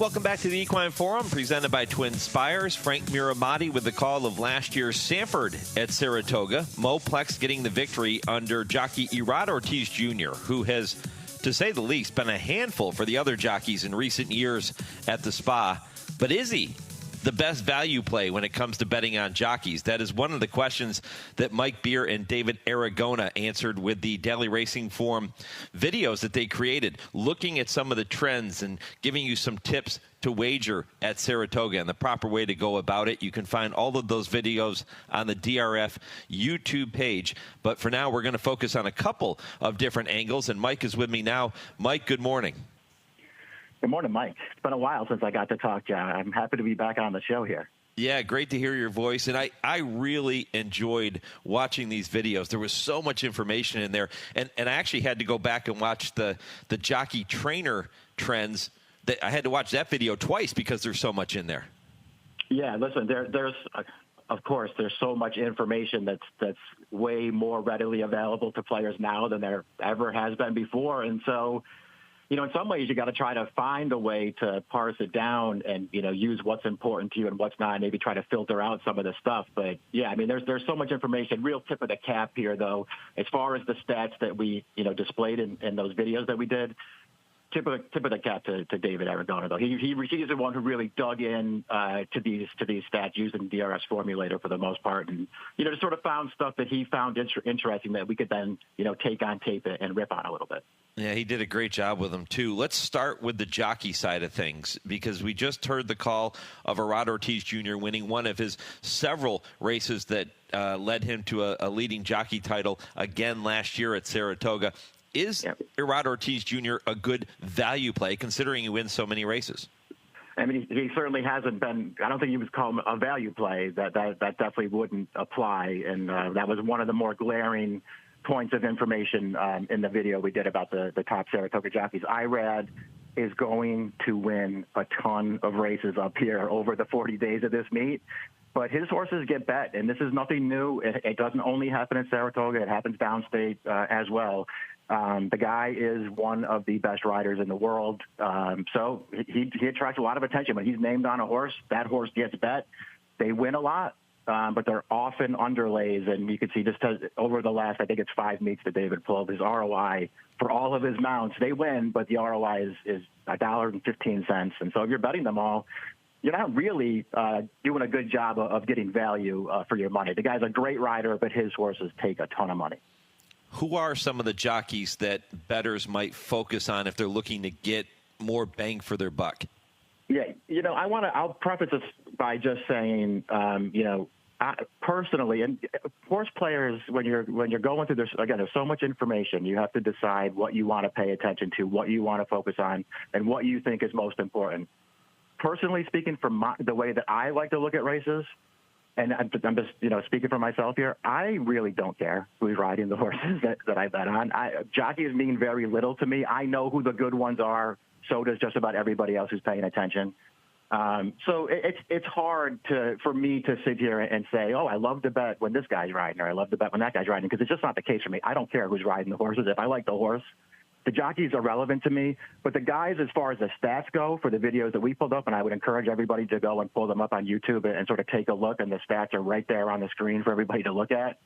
Welcome back to the Equine Forum, presented by Twin Spires. Frank Miramati with the call of last year's Sanford at Saratoga. Mo Plex getting the victory under jockey Irad Ortiz Jr., who has, to say the least, been a handful for the other jockeys in recent years at the Spa. But is he the best value play when it comes to betting on jockeys? That is one of the questions that Mike Beer and David Aragona answered with the Daily Racing Form videos that they created, looking at some of the trends and giving you some tips to wager at Saratoga and the proper way to go about it. You can find all of those videos on the DRF YouTube page. But for now, we're going to focus on a couple of different angles, and Mike is with me now. Mike, good morning. Good morning, Mike. It's been a while since I got to talk to you. I'm happy to be back on the show here. Yeah, great to hear your voice. And I really enjoyed watching these videos. There was so much information in there. And I actually had to go back and watch the jockey trainer trends. I had to watch that video twice because there's so much in there. Yeah, listen, there's of course, there's so much information that's way more readily available to players now than there ever has been before. And so, you know, in some ways, you got to try to find a way to parse it down and, you know, use what's important to you and what's not, maybe try to filter out some of the stuff. But, yeah, I mean, there's so much information. Real tip of the cap here, though, as far as the stats that we, you know, displayed in those videos that we did, tip of the cap to David Aragona, though. He's the one who really dug in to these stats using DRS formulator for the most part, and, you know, just sort of found stuff that he found interesting that we could then, you know, take on tape and rip on a little bit. Yeah, he did a great job with them, too. Let's start with the jockey side of things, because we just heard the call of Irad Ortiz Jr. winning one of his several races that led him to a leading jockey title again last year at Saratoga. Is Irad Ortiz Jr. a good value play, considering he wins so many races? I mean, he certainly hasn't been. I don't think he was called a value play. That definitely wouldn't apply, and that was one of the more glaring points of information in the video we did about the top Saratoga jockeys. Irad is going to win a ton of races up here over the 40 days of this meet. But his horses get bet, and this is nothing new. It doesn't only happen in Saratoga. It happens downstate as well. The guy is one of the best riders in the world. So he attracts a lot of attention. When he's named on a horse, that horse gets bet. They win a lot, but they're often underlays. And you can see just over the last, I think it's 5 meets that David pulled, his ROI for all of his mounts. They win, but the ROI is $1.15. And so if you're betting them all, you're not really doing a good job of getting value for your money. The guy's a great rider, but his horses take a ton of money. Who are some of the jockeys that bettors might focus on if they're looking to get more bang for their buck? Yeah, you know, I'll preface this by just saying, you know, personally, and horse players, when you're going through this, again, there's so much information. You have to decide what you want to pay attention to, what you want to focus on, and what you think is most important. Personally speaking, from the way that I like to look at races, and I'm just, you know, speaking for myself here, I really don't care who's riding the horses that I bet on. Jockeys mean very little to me. I know who the good ones are. So does just about everybody else who's paying attention. So it's hard for me to sit here and say, oh, I love to bet when this guy's riding, or I love to bet when that guy's riding, because it's just not the case for me. I don't care who's riding the horses. If I like the horse, the jockeys are relevant to me, but the guys, as far as the stats go for the videos that we pulled up, and I would encourage everybody to go and pull them up on YouTube and sort of take a look, and the stats are right there on the screen for everybody to look at.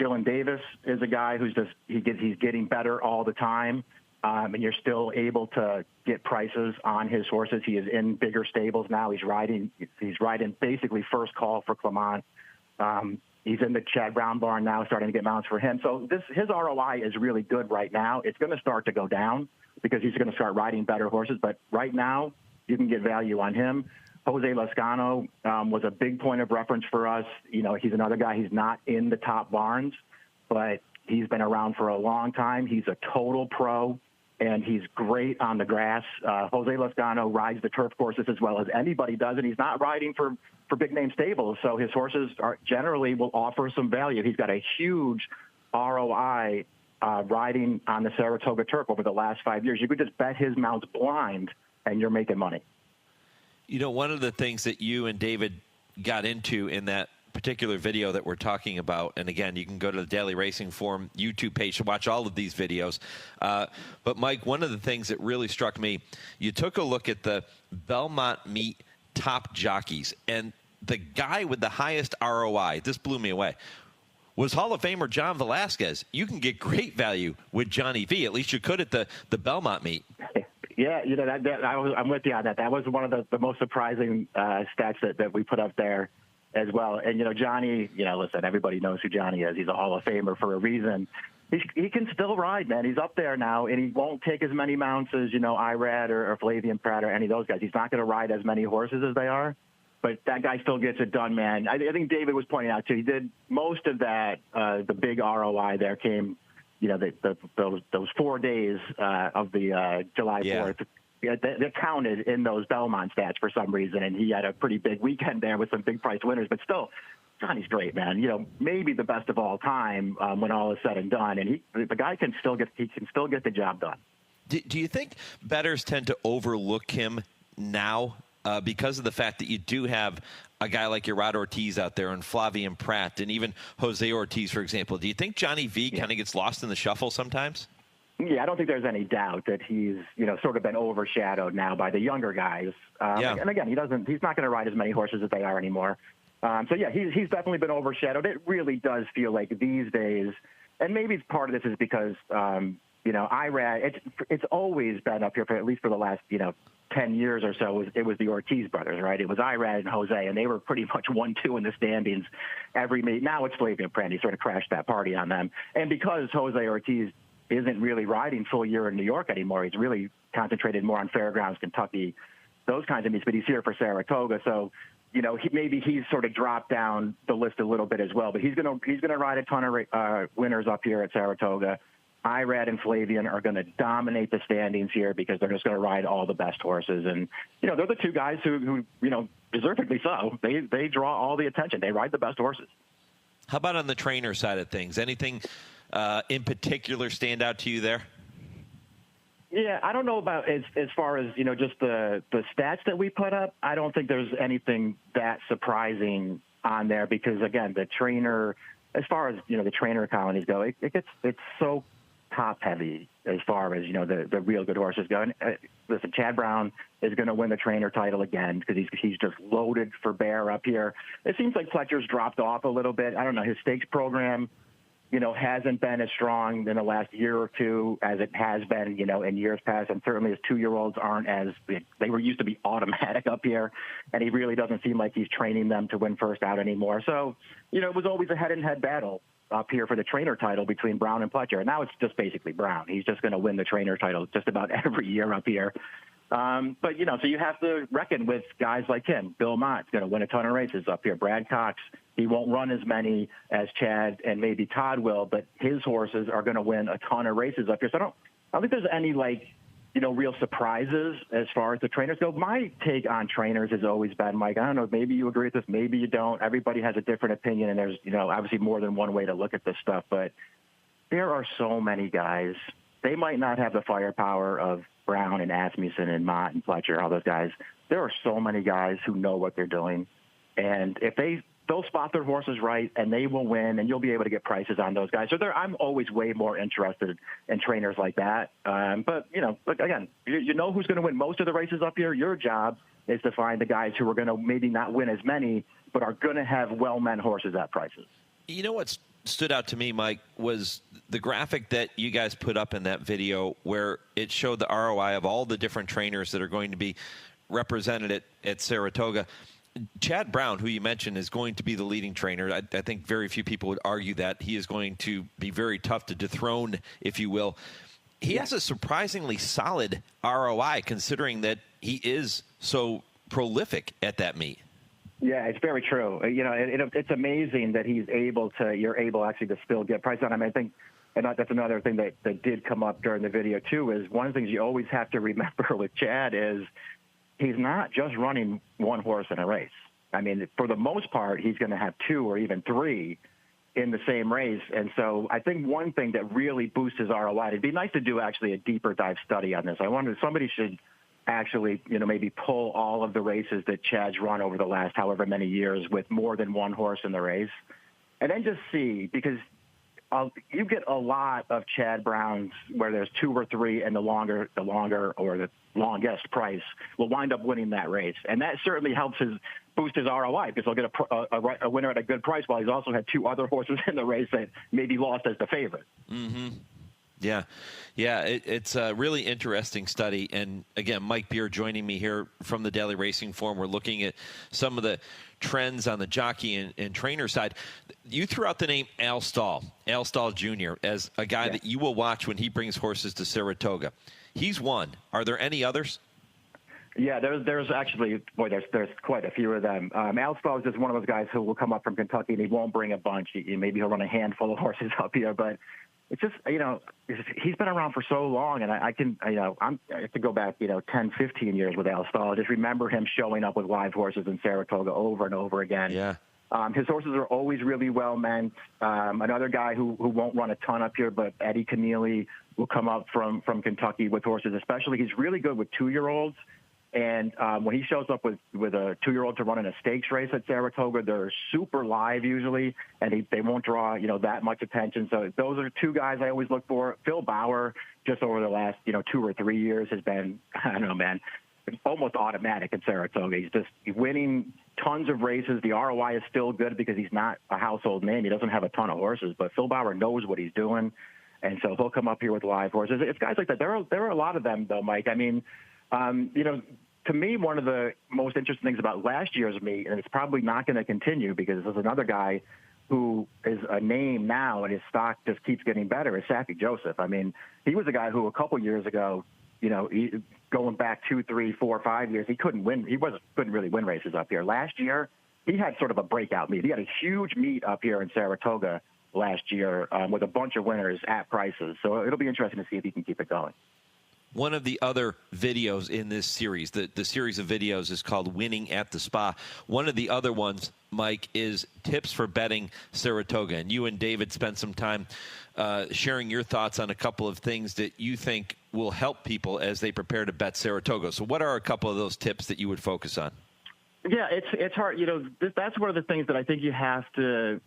Dylan Davis is a guy who's he's getting better all the time, and you're still able to get prices on his horses. He is in bigger stables now. He's riding basically first call for Clement. He's in the Chad Brown barn now, starting to get mounts for him. So his ROI is really good right now. It's going to start to go down because he's going to start riding better horses. But right now, you can get value on him. Jose Lascano was a big point of reference for us. You know, he's another guy. He's not in the top barns, but he's been around for a long time. He's a total pro, and he's great on the grass. Jose Lascano rides the turf courses as well as anybody does, and he's not riding for big-name stables, so his horses generally will offer some value. He's got a huge ROI riding on the Saratoga turf over the last 5 years. You could just bet his mounts blind, and you're making money. You know, one of the things that you and David got into in that particular video that we're talking about, and again, you can go to the Daily Racing Form YouTube page to watch all of these videos. But, Mike, one of the things that really struck me, you took a look at the Belmont Meet top jockeys, and the guy with the highest ROI, this blew me away, was Hall of Famer John Velasquez. You can get great value with Johnny V. At least you could at the Belmont Meet. Yeah, I'm with you on that. That was one of the most surprising stats that we put up there as well. And, Johnny, listen, everybody knows who Johnny is. He's a Hall of Famer for a reason. He can still ride, man. He's up there now, and he won't take as many mounts as, Irad or Flavian Pratt or any of those guys. He's not going to ride as many horses as they are. But that guy still gets it done, man. I think David was pointing out, too, he did most of that, the big ROI there came, those 4 days of the July 4th. Yeah, they counted in those Belmont stats for some reason, and he had a pretty big weekend there with some big price winners. But still, Johnny's great, man. Maybe the best of all time when all is said and done. And the guy can still get the job done. Do you think bettors tend to overlook him now? Because of the fact that you do have a guy like Irad Ortiz out there and Flavian Pratt and even Jose Ortiz, for example. Do you think Johnny V kind of gets lost in the shuffle sometimes? Yeah, I don't think there's any doubt that he's, sort of been overshadowed now by the younger guys. And again, he's not going to ride as many horses as they are anymore. He's definitely been overshadowed. It really does feel like these days, and maybe part of this is because, Irad, it's always been up here for at least for the last, 10 years or so. It was the Ortiz brothers, right? It was Irad and Jose, and they were pretty much 1-2 in the standings every meet. Now it's Flavian Pratt. He sort of crashed that party on them. And because Jose Ortiz isn't really riding full year in New York anymore, he's really concentrated more on Fairgrounds, Kentucky, those kinds of meets, but he's here for Saratoga. So, maybe he's sort of dropped down the list a little bit as well, but he's going to ride a ton of winners up here at Saratoga. Irad and Flavian are going to dominate the standings here because they're just going to ride all the best horses. And, they're the two guys who deservedly so. They draw all the attention. They ride the best horses. How about on the trainer side of things? Anything in particular stand out to you there? Yeah, I don't know about as far as, just the stats that we put up. I don't think there's anything that surprising on there because, again, the trainer, as far as, the trainer colonies go, it's so top heavy as far as, the real good horses go. And, listen, Chad Brown is going to win the trainer title again because he's just loaded for bear up here. It seems like Fletcher's dropped off a little bit. I don't know. His stakes program, hasn't been as strong in the last year or two as it has been, in years past. And certainly his 2-year-olds aren't they were used to be automatic up here. And he really doesn't seem like he's training them to win first out anymore. So, it was always a head-and-head battle up here for the trainer title between Brown and Fletcher. And now it's just basically Brown. He's just going to win the trainer title just about every year up here. But, so you have to reckon with guys like him. Bill Mott's going to win a ton of races up here. Brad Cox, he won't run as many as Chad and maybe Todd will, but his horses are going to win a ton of races up here. So I don't think there's any, real surprises as far as the trainers go. My take on trainers has always been, Mike, I don't know, maybe you agree with this, maybe you don't. Everybody has a different opinion, and there's, obviously more than one way to look at this stuff. But there are so many guys. They might not have the firepower of Brown and Asmussen and Mott and Fletcher, all those guys. There are so many guys who know what they're doing. And if they'll spot their horses right, and they will win, and you'll be able to get prices on those guys. So I'm always way more interested in trainers like that. But, look, again, you know who's going to win most of the races up here. Your job is to find the guys who are going to maybe not win as many, but are going to have well-meant horses at prices. You know what stood out to me, Mike, was the graphic that you guys put up in that video where it showed the ROI of all the different trainers that are going to be represented at Saratoga. Chad Brown, who you mentioned, is going to be the leading trainer. I think very few people would argue that. He is going to be very tough to dethrone, if you will. He has a surprisingly solid ROI, considering that he is so prolific at that meet. Yeah, it's very true. It's amazing that you're able actually to still get price on him. I think, and that's another thing that did come up during the video too, is one of the things you always have to remember with Chad is he's not just running one horse in a race. I mean, for the most part, he's going to have 2 or even 3 in the same race. And so I think one thing that really boosts his ROI, it'd be nice to do actually a deeper dive study on this. Somebody should actually, maybe pull all of the races that Chad's run over the last however many years with more than one horse in the race, and then just see, because you get a lot of Chad Browns where there's 2 or 3, and the longer or the longest price will wind up winning that race, and that certainly helps boost his ROI, because he'll get a winner at a good price while he's also had 2 other horses in the race that maybe lost as the favorite. Mm-hmm. Yeah. It's a really interesting study. And again, Mike Beer joining me here from the Daily Racing Form. We're looking at some of the trends on the jockey and trainer side. You threw out the name Al Stall Jr. as a guy that you will watch when he brings horses to Saratoga. He's one. Are there any others? Yeah, there's actually, there's quite a few of them. Al Stall is just one of those guys who will come up from Kentucky, and he won't bring a bunch. Maybe he'll run a handful of horses up here, but it's just, he's been around for so long, and I have to go back, 10, 15 years with Al Stall. I just remember him showing up with live horses in Saratoga over and over again. Yeah. His horses are always really well meant. Another guy who won't run a ton up here, but Eddie Keneally will come up from Kentucky with horses, especially. He's really good with 2-year-olds. And when he shows up with a 2-year-old to run in a stakes race at Saratoga, they're super live usually, and they won't draw, that much attention. So those are 2 guys I always look for. Phil Bauer, just over the last, 2 or 3 years, has been, I don't know, man, almost automatic in Saratoga. He's just winning tons of races. The ROI is still good because he's not a household name. He doesn't have a ton of horses, but Phil Bauer knows what he's doing, and so he'll come up here with live horses. It's guys like that. There are a lot of them, though, Mike. I mean, to me, one of the most interesting things about last year's meet, and it's probably not going to continue because there's another guy who is a name now and his stock just keeps getting better, is Saffie Joseph. I mean, he was a guy who a couple years ago, going back 2, 3, 4, 5 years, he couldn't win. Couldn't really win races up here. Last year, he had sort of a breakout meet. He had a huge meet up here in Saratoga last year with a bunch of winners at prices. So it'll be interesting to see if he can keep it going. One of the other videos in this series, the series of videos is called Winning at the Spa. One of the other ones, Mike, is tips for betting Saratoga. And you and David spent some time sharing your thoughts on a couple of things that you think will help people as they prepare to bet Saratoga. So what are a couple of those tips that you would focus on? Yeah, it's hard. That's one of the things that I think you have to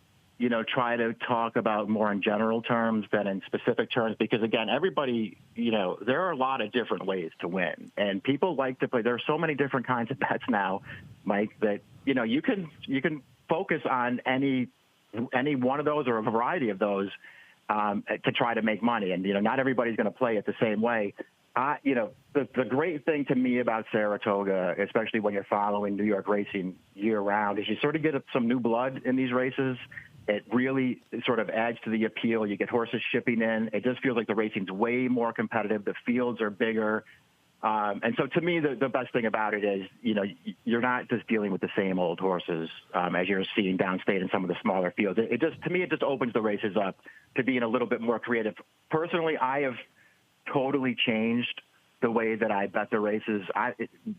try to talk about more in general terms than in specific terms, because again, everybody, there are a lot of different ways to win, and people like to play. There are so many different kinds of bets now, Mike, that, you can focus on any one of those or a variety of those to try to make money. And, not everybody's going to play it the same way. The great thing to me about Saratoga, especially when you're following New York racing year round, is you sort of get some new blood in these races. It really sort of adds to the appeal. You get horses shipping in. It just feels like the racing's way more competitive. The fields are bigger. And so to me, the best thing about it is, you're not just dealing with the same old horses as you're seeing downstate in some of the smaller fields. To me, it just opens the races up to being a little bit more creative. Personally, I have totally changed the way that I bet the races.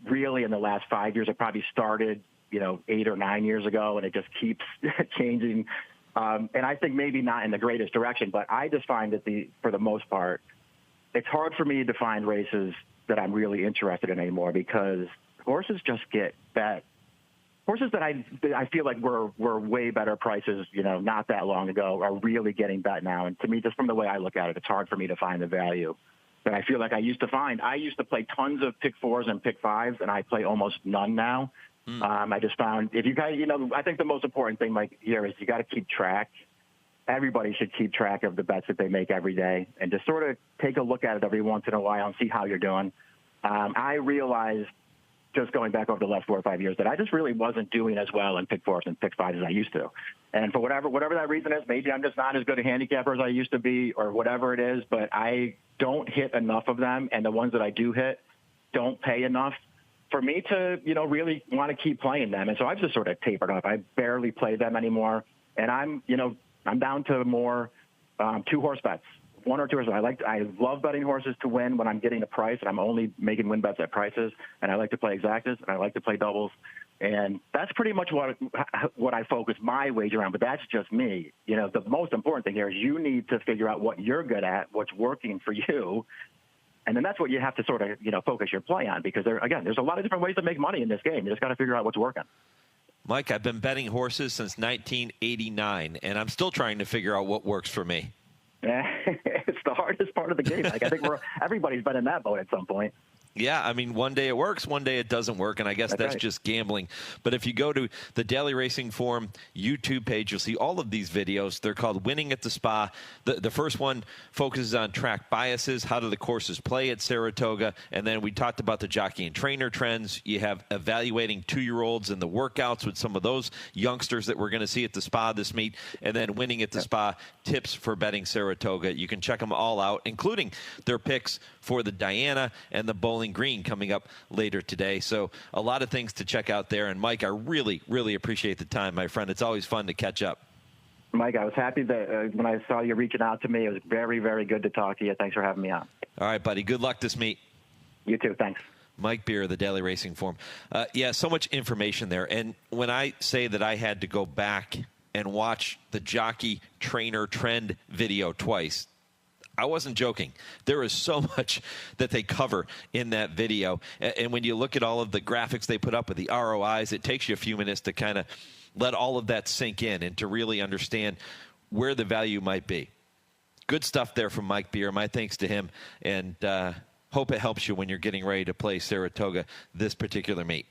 Really, in the last 5 years, it probably started, 8 or 9 years ago, and it just keeps changing. And I think maybe not in the greatest direction, but I just find that for the most part, it's hard for me to find races that I'm really interested in anymore, because horses just get bet. Horses that I feel like were way better prices, not that long ago, are really getting bet now. And to me, just from the way I look at it, it's hard for me to find the value that I feel like I used to find. I used to play tons of pick 4s and pick 5s, and I play almost none now. I just found, if you guys, I think the most important thing, Mike, here is you got to keep track. Everybody should keep track of the bets that they make every day, and just sort of take a look at it every once in a while and see how you're doing. I realized, just going back over the last 4 or 5 years, that I just really wasn't doing as well in pick 4s and pick 5s as I used to. And for whatever that reason is, maybe I'm just not as good a handicapper as I used to be, or whatever it is, but I don't hit enough of them, and the ones that I do hit don't pay enough for me to, really want to keep playing them. And so I've just sort of tapered off. I barely play them anymore. And I'm down to more 2-horse bets, 1 or 2 horses. I love betting horses to win when I'm getting a price, and I'm only making win bets at prices. And I like to play exactas, and I like to play doubles. And that's pretty much what I focus my wager on. But that's just me. The most important thing here is you need to figure out what you're good at, what's working for you, And then that's what you have to sort of, focus your play on, because there's a lot of different ways to make money in this game. You just got to figure out what's working. Mike, I've been betting horses since 1989, and I'm still trying to figure out what works for me. It's the hardest part of the game. Like, I think everybody's been in that boat at some point. Yeah, I mean, one day it works, one day it doesn't work, and I guess that's right. just gambling. But if you go to the Daily Racing Forum YouTube page, you'll see all of these videos. They're called Winning at the Spa. The first one focuses on track biases, how do the courses play at Saratoga, and then we talked about the jockey and trainer trends. You have evaluating 2-year-olds and the workouts with some of those youngsters that we're going to see at the Spa this meet, and then Winning at the Spa, tips for betting Saratoga. You can check them all out, including their picks for the Diana and the Bowling Green coming up later today. So a lot of things to check out there. And Mike, I really, really appreciate the time, my friend. It's always fun to catch up. Mike, I was happy that when I saw you reaching out to me, it was very, very good to talk to you. Thanks for having me on. All right, buddy. Good luck this meet. You too. Thanks. Mike Beer, the Daily Racing Forum. Yeah, so much information there. And when I say that I had to go back and watch the jockey trainer trend video twice, I wasn't joking. There is so much that they cover in that video. And when you look at all of the graphics they put up with the ROIs, it takes you a few minutes to kind of let all of that sink in and to really understand where the value might be. Good stuff there from Mike Beer. My thanks to him. And hope it helps you when you're getting ready to play Saratoga this particular meet.